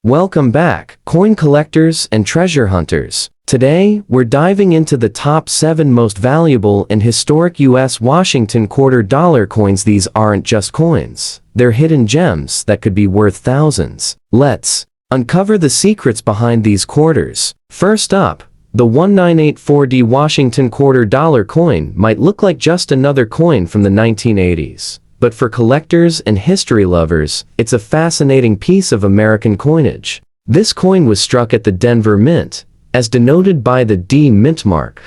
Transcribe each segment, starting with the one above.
Welcome back, coin collectors and treasure hunters. Today, we're diving into the top 7 most valuable and historic U.S. Washington quarter dollar coins. These aren't just coins. They're hidden gems that could be worth thousands. Let's uncover the secrets behind these quarters. First up, the 1984D Washington quarter dollar coin might look like just another coin from the 1980s. But for collectors and history lovers, it's a fascinating piece of American coinage. This coin was struck at the Denver Mint, as denoted by the D mint mark,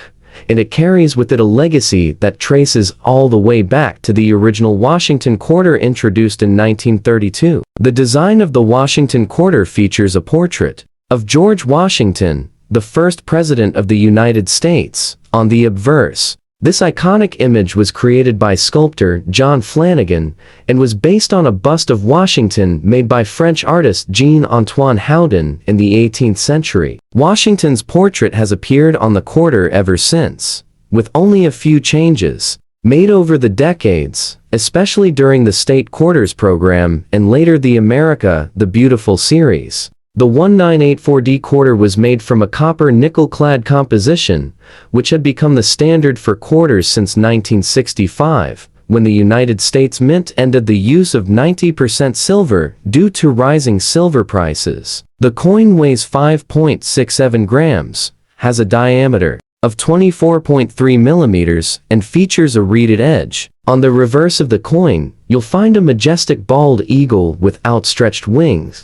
and it carries with it a legacy that traces all the way back to the original Washington quarter introduced in 1932. The design of the Washington quarter features a portrait of George Washington, the first president of the United States, on the obverse. This iconic image was created by sculptor John Flanagan and was based on a bust of Washington made by French artist Jean-Antoine Houdin in the 18th century. Washington's portrait has appeared on the quarter ever since, with only a few changes made over the decades, especially during the State Quarters program and later the America the Beautiful series. The 1984D quarter was made from a copper nickel-clad composition, which had become the standard for quarters since 1965, when the United States Mint ended the use of 90% silver due to rising silver prices. The coin weighs 5.67 grams, has a diameter of 24.3 millimeters, and features a reeded edge. On the reverse of the coin, you'll find a majestic bald eagle with outstretched wings,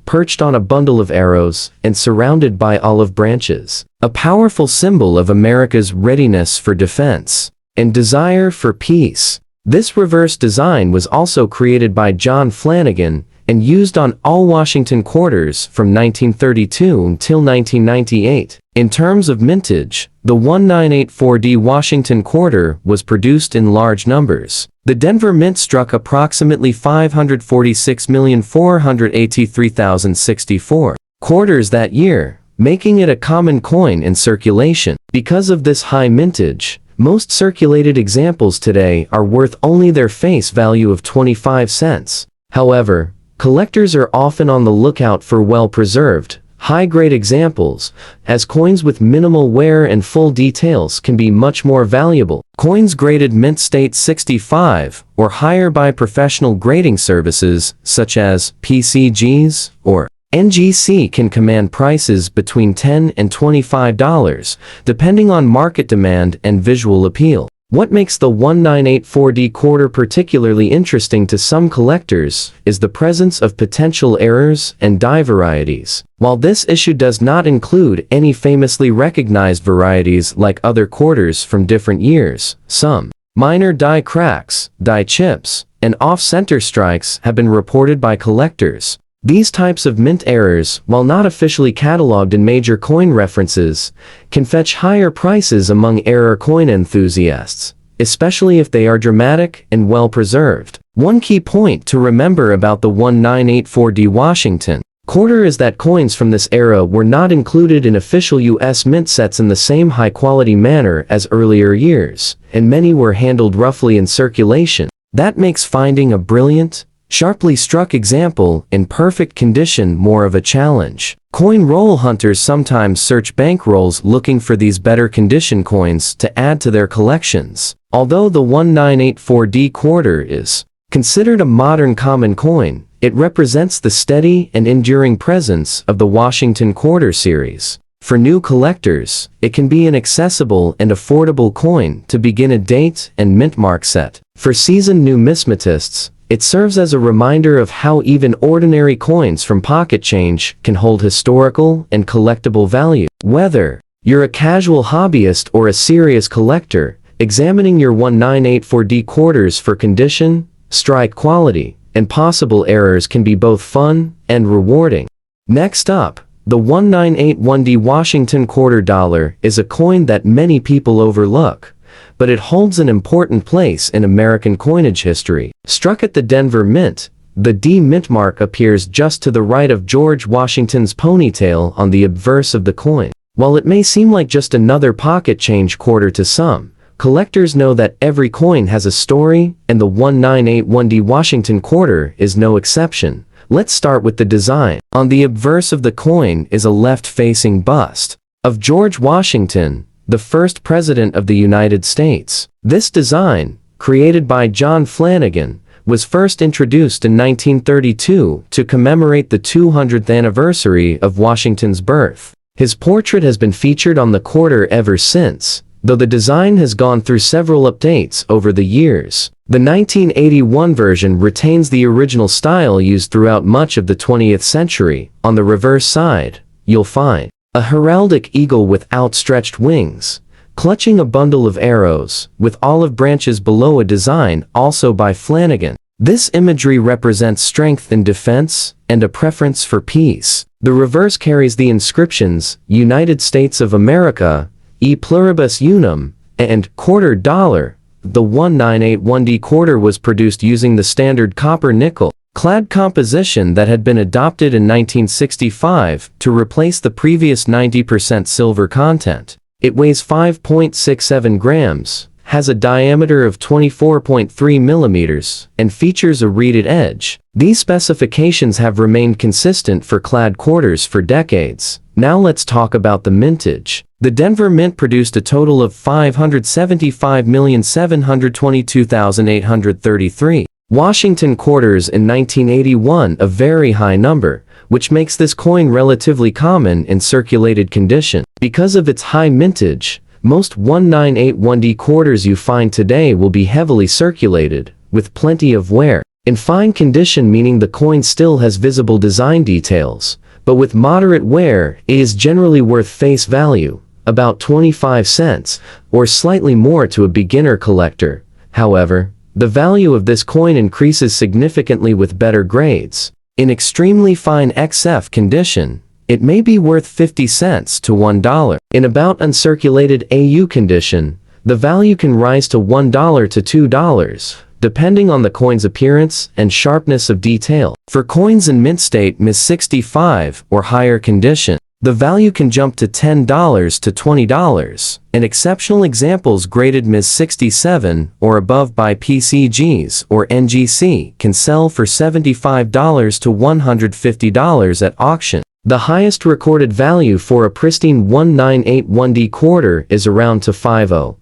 perched on a bundle of arrows and surrounded by olive branches, a powerful symbol of America's readiness for defense and desire for peace. This reverse design was also created by John Flanagan and used on all Washington quarters from 1932 until 1998. In terms of mintage, the 1984D Washington quarter was produced in large numbers. The Denver Mint struck approximately 546,483,064 quarters that year, making it a common coin in circulation. Because of this high mintage, most circulated examples today are worth only their face value of 25 cents. However, collectors are often on the lookout for well-preserved, high-grade examples, as coins with minimal wear and full details can be much more valuable. Coins graded mint state 65 or higher by professional grading services such as PCGs or NGC can command prices between $10 and $25, depending on market demand and visual appeal. What makes the 1984D quarter particularly interesting to some collectors is the presence of potential errors and die varieties. While this issue does not include any famously recognized varieties like other quarters from different years, some minor die cracks, die chips, and off-center strikes have been reported by collectors. These types of mint errors, while not officially cataloged in major coin references, can fetch higher prices among error coin enthusiasts, especially if they are dramatic and well preserved. One key point to remember about the 1984D Washington quarter is that coins from this era were not included in official U.S. mint sets in the same high-quality manner as earlier years, and many were handled roughly in circulation. That makes finding a brilliant, sharply struck example in perfect condition more of a challenge. Coin roll hunters sometimes search bankrolls looking for these better condition coins to add to their collections. Although the 1984D quarter is considered a modern common coin, it represents the steady and enduring presence of the Washington quarter series. For new collectors, it can be an accessible and affordable coin to begin a date and mint mark set. For seasoned numismatists, it serves as a reminder of how even ordinary coins from pocket change can hold historical and collectible value. Whether you're a casual hobbyist or a serious collector, examining your 1984D quarters for condition, strike quality, and possible errors can be both fun and rewarding. Next up, the 1981D Washington quarter dollar is a coin that many people overlook, but it holds an important place in American coinage history. Struck at the Denver Mint, the D mint mark appears just to the right of George Washington's ponytail on the obverse of the coin. While it may seem like just another pocket change quarter to some, collectors know that every coin has a story, and the 1981D Washington quarter is no exception. Let's start with the design. On the obverse of the coin is a left-facing bust of George Washington, the first President of the United States. This design, created by John Flanagan, was first introduced in 1932 to commemorate the 200th anniversary of Washington's birth. His portrait has been featured on the quarter ever since, though the design has gone through several updates over the years. The 1981 version retains the original style used throughout much of the 20th century. On the reverse side, you'll find a heraldic eagle with outstretched wings, clutching a bundle of arrows, with olive branches below, a design also by Flanagan. This imagery represents strength in defense and a preference for peace. The reverse carries the inscriptions, United States of America, E pluribus unum, and quarter dollar. The 1981D quarter was produced using the standard copper-nickel clad composition that had been adopted in 1965 to replace the previous 90% silver content. It weighs 5.67 grams, has a diameter of 24.3 millimeters, and features a reeded edge. These specifications have remained consistent for clad quarters for decades. Now let's talk about the mintage. The Denver Mint produced a total of 575,722,833 Washington quarters in 1981, a very high number, which makes this coin relatively common in circulated condition. Because of its high mintage, most 1981D quarters you find today will be heavily circulated, with plenty of wear. In fine condition, meaning the coin still has visible design details, but with moderate wear, it is generally worth face value, about 25 cents, or slightly more to a beginner collector. However, the value of this coin increases significantly with better grades. In extremely fine XF condition, it may be worth 50 cents to $1. In about uncirculated AU condition, the value can rise to $1 to $2, depending on the coin's appearance and sharpness of detail. For coins in mint state Ms. 65 or higher condition, the value can jump to $10 to $20, and exceptional examples graded Ms. 67 or above by PCGs or NGC can sell for $75 to $150 at auction. The highest recorded value for a pristine 1981D quarter is around to $50,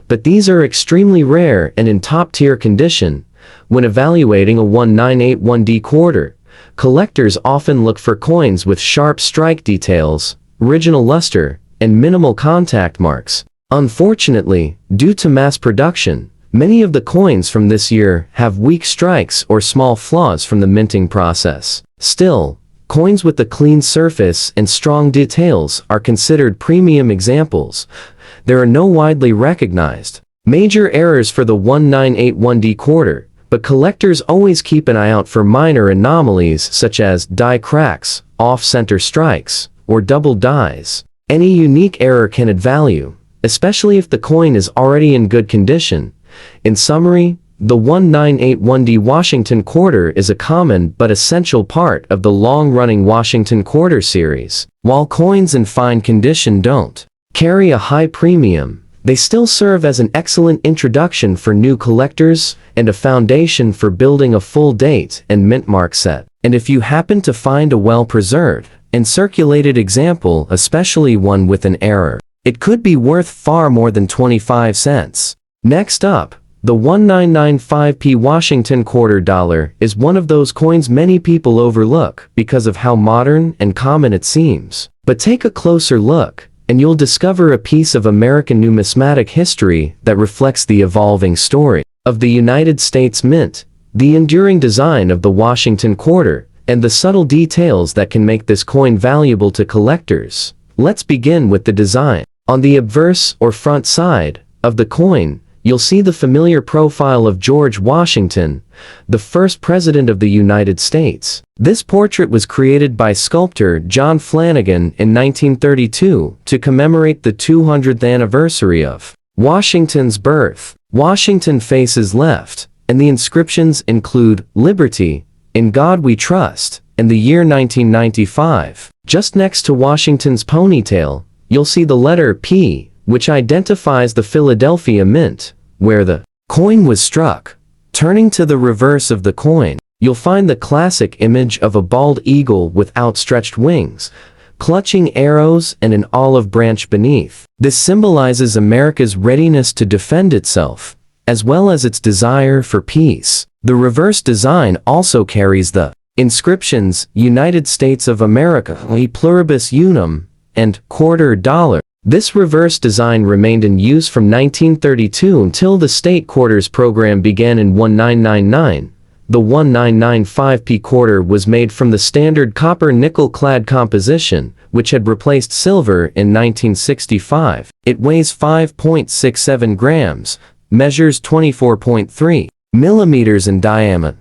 but these are extremely rare and in top-tier condition. When evaluating a 1981D quarter, collectors often look for coins with sharp strike details, original luster, and minimal contact marks. Unfortunately, due to mass production, many of the coins from this year have weak strikes or small flaws from the minting process. Still, coins with a clean surface and strong details are considered premium examples. There are no widely recognized major errors for the 1981D quarter, but collectors always keep an eye out for minor anomalies such as die cracks, off-center strikes, or double dies. Any unique error can add value, especially if the coin is already in good condition. In summary, the 1981D Washington quarter is a common but essential part of the long-running Washington quarter series. While coins in fine condition don't carry a high premium, they still serve as an excellent introduction for new collectors and a foundation for building a full date and mint mark set. And if you happen to find a well-preserved and circulated example, especially one with an error, it could be worth far more than 25 cents. Next up, the 1995p Washington quarter dollar is one of those coins many people overlook because of how modern and common it seems. But take a closer look, and you'll discover a piece of American numismatic history that reflects the evolving story of the United States Mint, the enduring design of the Washington quarter, and the subtle details that can make this coin valuable to collectors. Let's begin with the design. On the obverse or front side of the coin, you'll see the familiar profile of George Washington, the first President of the United States. This portrait was created by sculptor John Flanagan in 1932 to commemorate the 200th anniversary of Washington's birth. Washington faces left, and the inscriptions include "Liberty, in God We Trust," and the year 1995. Just next to Washington's ponytail, you'll see the letter P, which identifies the Philadelphia Mint, where the coin was struck. Turning to the reverse of the coin, you'll find the classic image of a bald eagle with outstretched wings, clutching arrows and an olive branch beneath. This symbolizes America's readiness to defend itself, as well as its desire for peace. The reverse design also carries the inscriptions United States of America, E pluribus unum, and quarter dollar. This reverse design remained in use from 1932 until the state quarters program began in 1999. The 1995p quarter was made from the standard copper nickel-clad composition, which had replaced silver in 1965. It weighs 5.67 grams, measures 24.3 millimeters in diameter,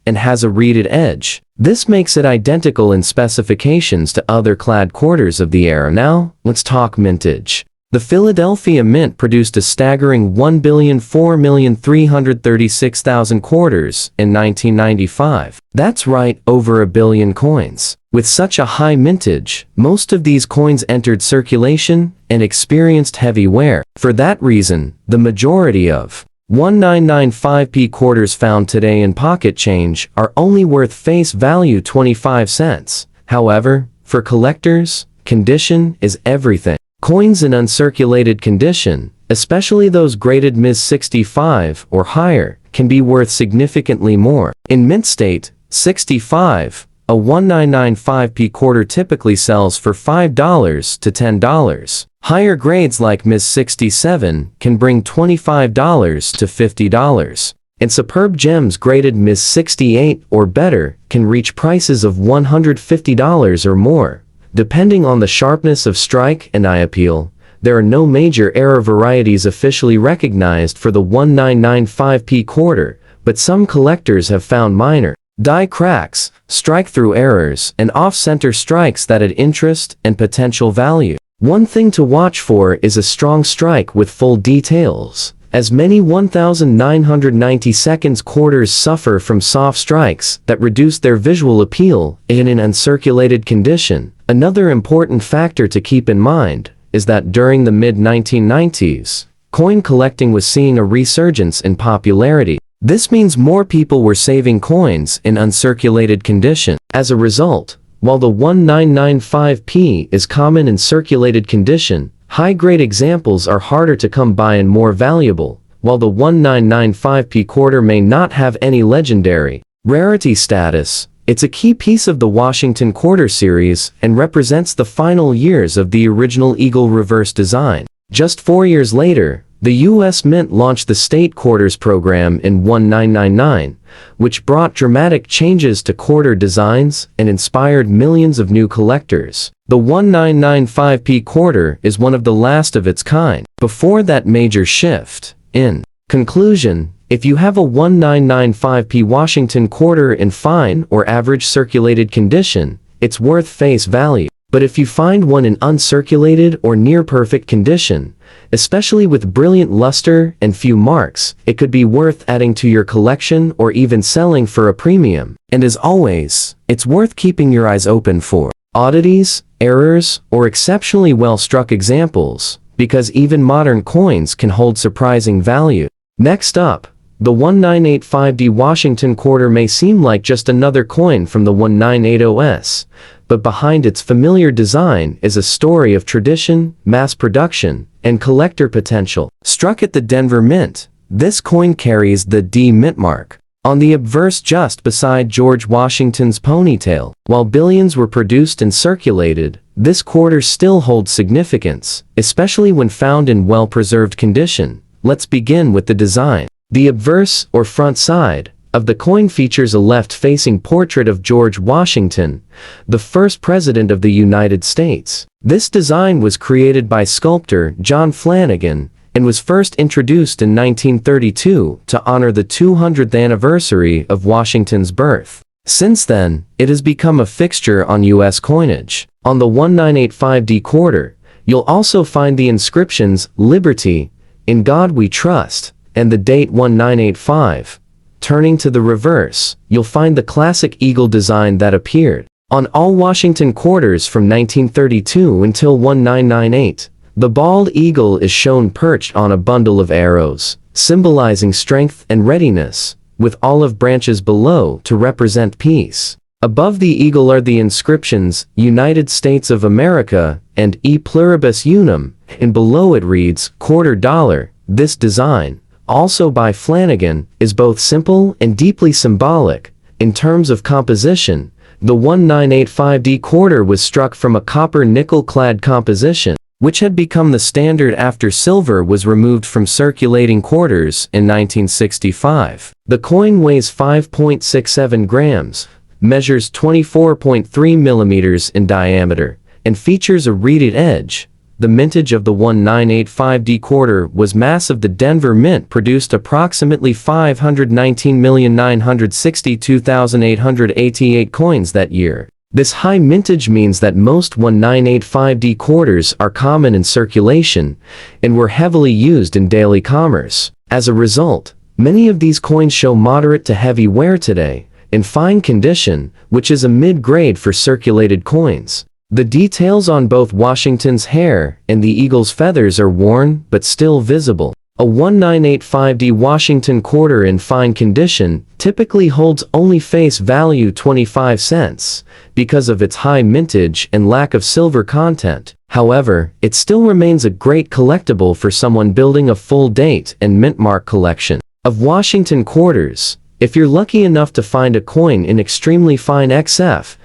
and has a reeded edge. This makes it identical in specifications to other clad quarters of the era. Now, let's talk mintage. The Philadelphia Mint produced a staggering 1,004,336,000 quarters in 1995. That's right, over a billion coins. With such a high mintage, most of these coins entered circulation and experienced heavy wear. For that reason, the majority of 1995p quarters found today in pocket change are only worth face value 25 cents. However, for collectors, condition is everything. Coins in uncirculated condition, especially those graded Ms. 65 or higher, can be worth significantly more. In mint state, 65, a 1995p quarter typically sells for $5 to $10. Higher grades like Ms. 67 can bring $25 to $50. And superb gems graded Ms. 68 or better can reach prices of $150 or more. Depending on the sharpness of strike and eye appeal, there are no major error varieties officially recognized for the 1995p quarter, but some collectors have found minor die cracks, strike-through errors, and off-center strikes that add interest and potential value. One thing to watch for is a strong strike with full details, as many 1992 quarters suffer from soft strikes that reduce their visual appeal in an uncirculated condition. Another important factor to keep in mind is that during the mid-1990s, coin collecting was seeing a resurgence in popularity. This means more people were saving coins in uncirculated condition. As a result, while the 1995p is common in circulated condition, high-grade examples are harder to come by and more valuable, while the 1995p quarter may not have any legendary rarity status. It's a key piece of the Washington Quarter series and represents the final years of the original Eagle reverse design. Just 4 years later, the U.S. Mint launched the State Quarters program in 1999, which brought dramatic changes to quarter designs and inspired millions of new collectors. The 1995p quarter is one of the last of its kind. Before that major shift, in conclusion, if you have a 1995p Washington quarter in fine or average circulated condition, it's worth face value. But if you find one in uncirculated or near-perfect condition, especially with brilliant luster and few marks, it could be worth adding to your collection or even selling for a premium. And as always, it's worth keeping your eyes open for oddities, errors, or exceptionally well-struck examples, because even modern coins can hold surprising value. Next up, the 1985D Washington quarter may seem like just another coin from the 1980s, but behind its familiar design is a story of tradition, mass production, and collector potential. Struck at the Denver Mint, this coin carries the D Mint mark on the obverse just beside George Washington's ponytail. While billions were produced and circulated, this quarter still holds significance, especially when found in well-preserved condition. Let's begin with the design. The obverse, or front side, of the coin features a left-facing portrait of George Washington, the first president of the United States. This design was created by sculptor John Flanagan and was first introduced in 1932 to honor the 200th anniversary of Washington's birth. Since then, it has become a fixture on U.S. coinage. On the 1985D quarter, you'll also find the inscriptions "Liberty," "In God We Trust," and the date 1985. Turning to the reverse, you'll find the classic eagle design that appeared on all Washington quarters from 1932 until 1998. The bald eagle is shown perched on a bundle of arrows, symbolizing strength and readiness, with olive branches below to represent peace. Above the eagle are the inscriptions, United States of America, and E pluribus unum, and below it reads, quarter dollar. This design, also by Flanagan, is both simple and deeply symbolic. In terms of composition, the 1985D quarter was struck from a copper nickel-clad composition, which had become the standard after silver was removed from circulating quarters in 1965. The coin weighs 5.67 grams, measures 24.3 millimeters in diameter, and features a reeded edge. The mintage of the 1985D quarter was massive. The Denver Mint produced approximately 519,962,888 coins that year. This high mintage means that most 1985D quarters are common in circulation and were heavily used in daily commerce. As a result, many of these coins show moderate to heavy wear today, in fine condition, which is a mid-grade for circulated coins. The details on both Washington's hair and the eagle's feathers are worn but still visible. A 1985D Washington quarter in fine condition typically holds only face value 25 cents because of its high mintage and lack of silver content. However, it still remains a great collectible for someone building a full date and mint mark collection of Washington quarters. If you're lucky enough to find a coin in extremely fine XF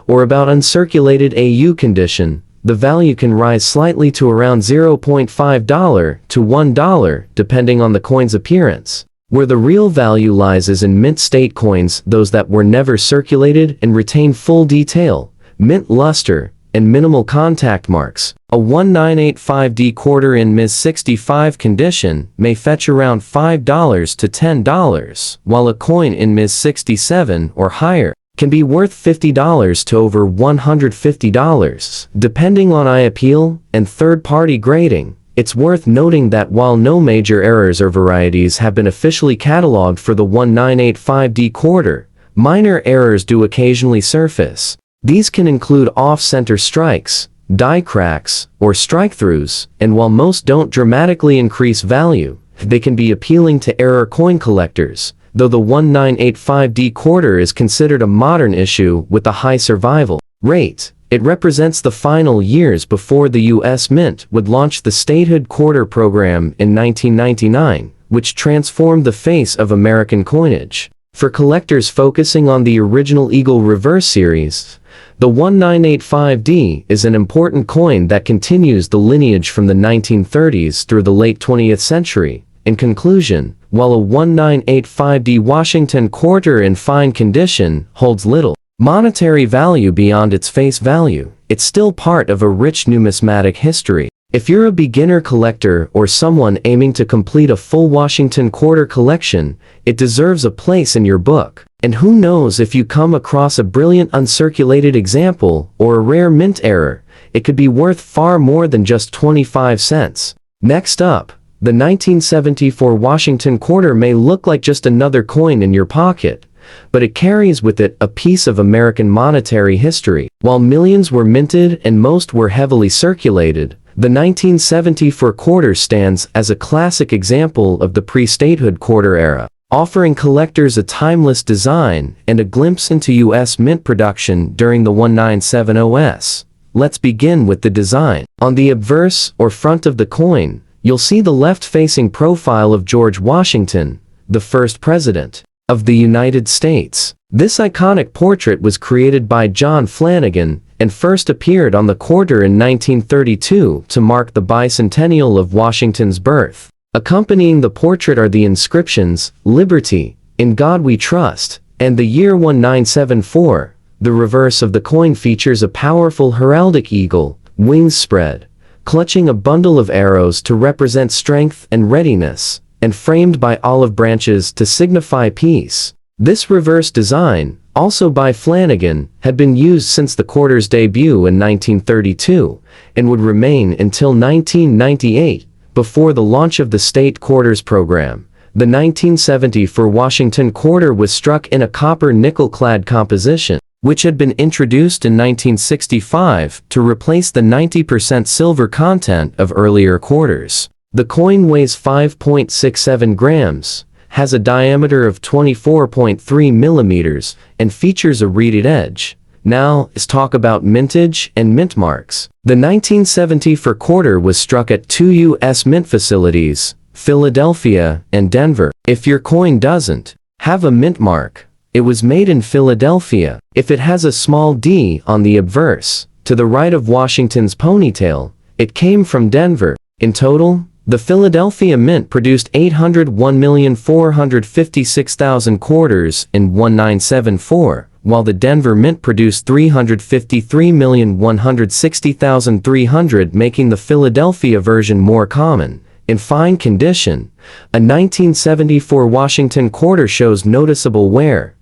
or about uncirculated AU condition, the value can rise slightly to around $0.5 to $1 depending on the coin's appearance. Where the real value lies is in mint state coins, those that were never circulated and retain full detail, mint luster, and minimal contact marks. A 1985D quarter in Ms. 65 condition may fetch around $5 to $10, while a coin in Ms. 67 or higher can be worth $50 to over $150, depending on eye appeal and third-party grading. It's worth noting that while no major errors or varieties have been officially cataloged for the 1985D quarter, minor errors do occasionally surface. These can include off-center strikes, die cracks, or strike-throughs, and while most don't dramatically increase value, they can be appealing to error coin collectors. Though the 1985D quarter is considered a modern issue with a high survival rate, it represents the final years before the U.S. Mint would launch the statehood quarter program in 1999, which transformed the face of American coinage. For collectors focusing on the original Eagle Reverse series, the 1985D is an important coin that continues the lineage from the 1930s through the late 20th century. In conclusion, while a 1985D Washington quarter in fine condition holds little monetary value beyond its face value, it's still part of a rich numismatic history. If you're a beginner collector or someone aiming to complete a full Washington quarter collection, it deserves a place in your book. And who knows, if you come across a brilliant uncirculated example or a rare mint error, it could be worth far more than just 25 cents. Next up, the 1974 Washington quarter may look like just another coin in your pocket, but it carries with it a piece of American monetary history. While millions were minted and most were heavily circulated, the 1974 quarter stands as a classic example of the pre-statehood quarter era, offering collectors a timeless design and a glimpse into U.S. mint production during the 1970s. Let's begin with the design. On the obverse or front of the coin, you'll see the left-facing profile of George Washington, the first president of the United States. This iconic portrait was created by John Flanagan and first appeared on the quarter in 1932 to mark the bicentennial of Washington's birth. Accompanying the portrait are the inscriptions, "Liberty, in God We Trust," and the year 1974. The reverse of the coin features a powerful heraldic eagle, wings spread, clutching a bundle of arrows to represent strength and readiness, and framed by olive branches to signify peace. This reverse design, also by Flanagan, had been used since the quarter's debut in 1932, and would remain until 1998, before the launch of the state quarters program. The 1974 Washington quarter was struck in a copper nickel-clad composition, which had been introduced in 1965 to replace the 90% silver content of earlier quarters. The coin weighs 5.67 grams, has a diameter of 24.3 millimeters, and features a reeded edge. Now, let's talk about mintage and mint marks. The 1974 quarter was struck at two U.S. mint facilities, Philadelphia and Denver. If your coin doesn't have a mint mark, it was made in Philadelphia. If it has a small d on the obverse, to the right of Washington's ponytail, it came from Denver. In total, the Philadelphia Mint produced 801,456,000 quarters in 1974, while the Denver Mint produced 353,160,300, making the Philadelphia version more common. In fine condition, a 1974 Washington quarter shows noticeable wear.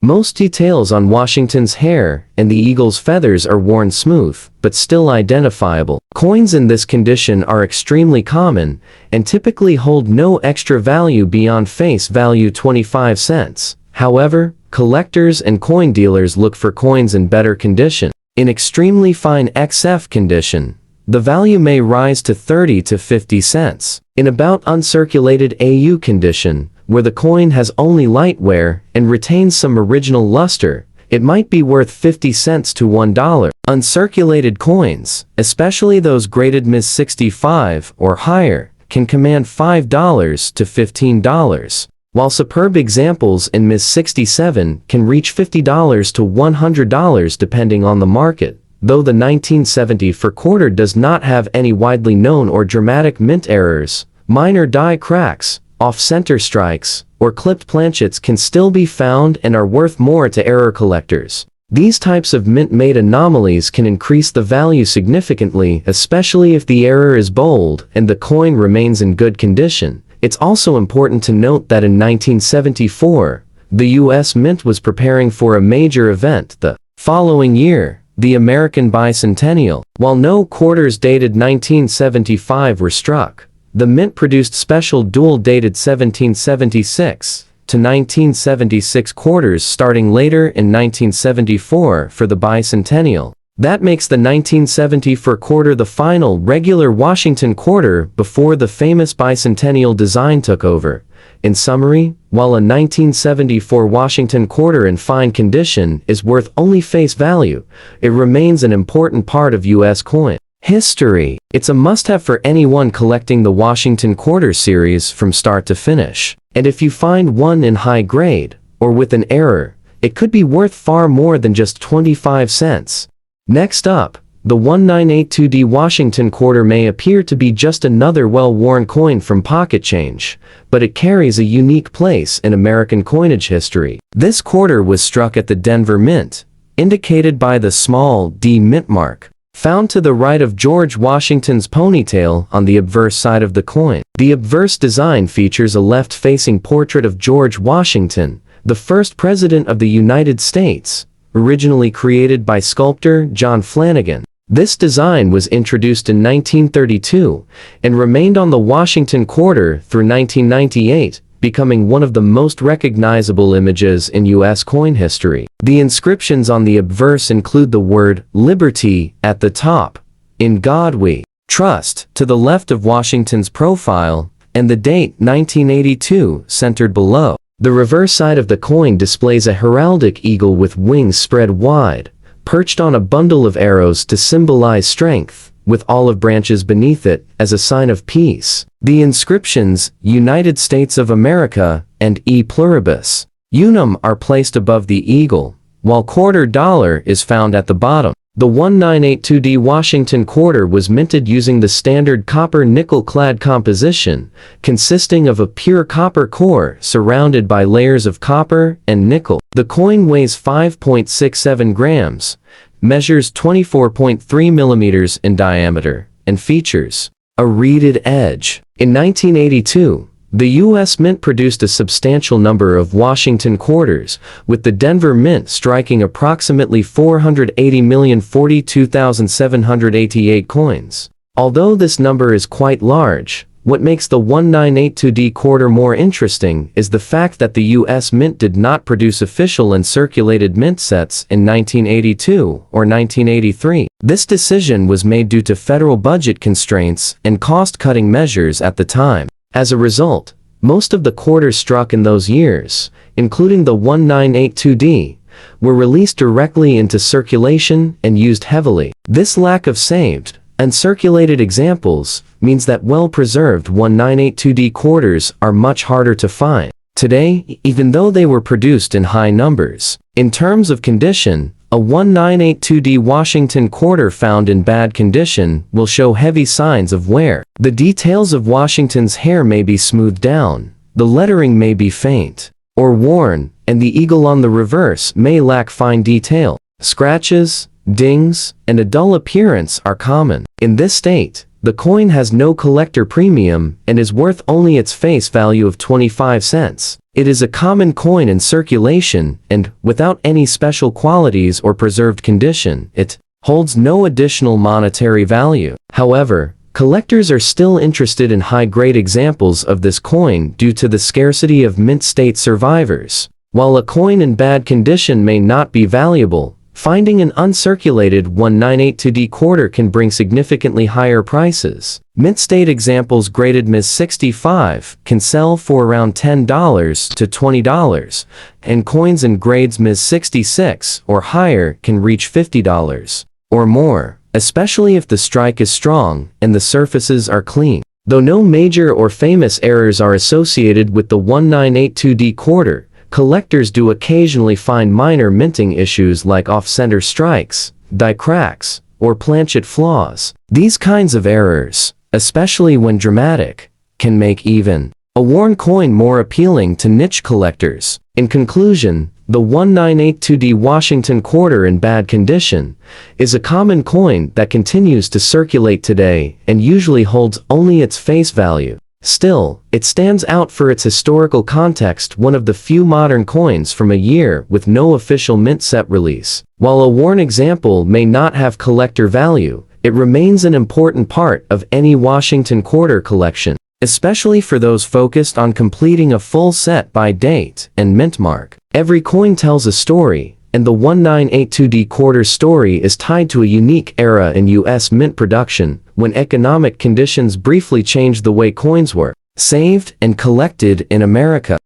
Most details on Washington's hair and the eagle's feathers are worn smooth, but still identifiable. Coins in this condition are extremely common and typically hold no extra value beyond face value 25 cents. However, collectors and coin dealers look for coins in better condition. In extremely fine XF condition, the value may rise to 30 to 50 cents. In about uncirculated AU condition, where the coin has only light wear and retains some original luster, it might be worth 50 cents to $1. Uncirculated coins, especially those graded Ms. 65 or higher, can command $5 to $15, while superb examples in Ms. 67 can reach $50 to $100 depending on the market. Though the 1974 quarter does not have any widely known or dramatic mint errors, minor die cracks, off-center strikes, or clipped planchets can still be found and are worth more to error collectors. These types of mint-made anomalies can increase the value significantly, especially if the error is bold and the coin remains in good condition. It's also important to note that in 1974, the U.S. Mint was preparing for a major event the following year, the American Bicentennial. While no quarters dated 1975 were struck, the Mint produced special dual-dated 1776 to 1976 quarters starting later in 1974 for the bicentennial. That makes the 1974 quarter the final regular Washington quarter before the famous bicentennial design took over. In summary, while a 1974 Washington quarter in fine condition is worth only face value, it remains an important part of U.S. coin history. It's a must-have for anyone collecting the Washington Quarter series from start to finish. And if you find one in high grade, or with an error, it could be worth far more than just 25 cents. Next up, the 1982D Washington Quarter may appear to be just another well-worn coin from pocket change, but it carries a unique place in American coinage history. This quarter was struck at the Denver Mint, indicated by the small D mint mark, found to the right of George Washington's ponytail on the obverse side of the coin. The obverse design features a left-facing portrait of George Washington, the first president of the United States, originally created by sculptor John Flanagan. This design was introduced in 1932 and remained on the Washington Quarter through 1998, becoming one of the most recognizable images in U.S. coin history. The inscriptions on the obverse include the word "Liberty" at the top, "In God We Trust" to the left of Washington's profile, and the date 1982 centered below. The reverse side of the coin displays a heraldic eagle with wings spread wide, perched on a bundle of arrows to symbolize strength, with olive branches beneath it as a sign of peace. The inscriptions, "United States of America" and "E Pluribus Unum" are placed above the eagle, while quarter dollar is found at the bottom. The 1982D Washington Quarter was minted using the standard copper-nickel clad composition, consisting of a pure copper core surrounded by layers of copper and nickel. The coin weighs 5.67 grams, measures 24.3 millimeters in diameter, and features a reeded edge. In 1982, the U.S. Mint produced a substantial number of Washington quarters, with the Denver Mint striking approximately 480,042,788 coins. Although this number is quite large, what makes the 1982D quarter more interesting is the fact that the U.S. Mint did not produce official and circulated mint sets in 1982 or 1983. This decision was made due to federal budget constraints and cost-cutting measures at the time. As a result, Most of the quarters struck in those years, including the 1982D, were released directly into circulation and used heavily. This lack of saved and circulated examples means that well-preserved 1982D quarters are much harder to find today, even though they were produced in high numbers. In terms of condition, a 1982D Washington quarter found in bad condition will show heavy signs of wear. The details of Washington's hair may be smoothed down, the lettering may be faint or worn, and the eagle on the reverse may lack fine detail. Scratches, dings, and a dull appearance are common. In this state, the coin has no collector premium and is worth only its face value of 25 cents. It is a common coin in circulation and, without any special qualities or preserved condition, it holds no additional monetary value. However, collectors are still interested in high-grade examples of this coin due to the scarcity of mint state survivors. While a coin in bad condition may not be valuable, finding an uncirculated 1982D quarter can bring significantly higher prices. Mint state examples graded Ms. 65 can sell for around $10 to $20, and coins in grades Ms. 66 or higher can reach $50 or more, especially if the strike is strong and the surfaces are clean. Though no major or famous errors are associated with the 1982D quarter, collectors do occasionally find minor minting issues like off-center strikes, die cracks, or planchet flaws. These kinds of errors, especially when dramatic, can make even a worn coin more appealing to niche collectors. In conclusion, the 1982D Washington quarter in bad condition is a common coin that continues to circulate today and usually holds only its face value. Still, it stands out for its historical context, one of the few modern coins from a year with no official mint set release. While a worn example may not have collector value, it remains an important part of any Washington quarter collection, especially for those focused on completing a full set by date and mint mark. Every coin tells a story, and the 1982D quarter's story is tied to a unique era in U.S. mint production, when economic conditions briefly changed the way coins were saved and collected in America.